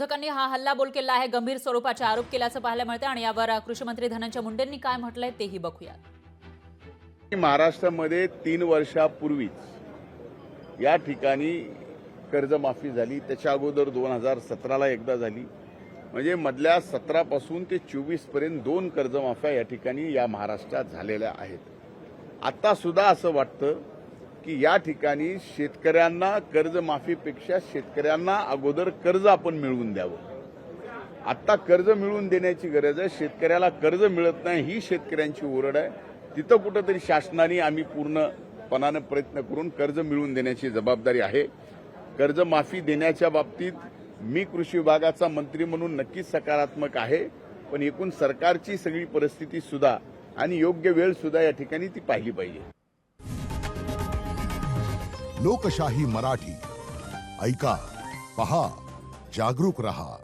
विरोधकांनी हा हल्लाबोल केला आहे, गंभीर स्वरूपाचे आरोप केल्याचं पाहायला मिळतं आणि यावर कृषी मंत्री धनंजय मुंडेंनी काय म्हटलंय तेही बघूया। महाराष्ट्रामध्ये 3 वर्षापूर्वीच या ठिकाणी कर्जमाफी झाली। त्याच्या अगोदर 2017ला एकदा झाली। म्हणजे मधल्या 17 पासून ते 24 पर्यंत 2 कर्जमाफ्या या ठिकाणी या महाराष्ट्रात झालेल्या आहेत। आता सुद्धा असं वाटतं की या ठिकाणी शेतकऱ्यांना कर्जमाफीपेक्षा शेतकऱ्यांना अगोदर कर्ज आपण मिळवून द्यावं। आता कर्ज मिळवून देण्याची गरज आहे। शेतकऱ्याला कर्ज मिळत नाही ही शेतकऱ्यांची ओरड आहे। तिथं कुठेतरी शासनाने आम्ही पूर्णपणाने प्रयत्न करून कर्ज मिळवून देण्याची जबाबदारी आहे। कर्जमाफी देण्याच्या बाबतीत मी कृषी विभागाचा मंत्री म्हणून नक्कीच सकारात्मक आहे, पण एकूण सरकारची सगळी परिस्थिती सुद्धा आणि योग्य वेळ सुद्धा या ठिकाणी ती पाहिली पाहिजे। लोकशाही मराठी ऐका, पहा, जागरूक रहा।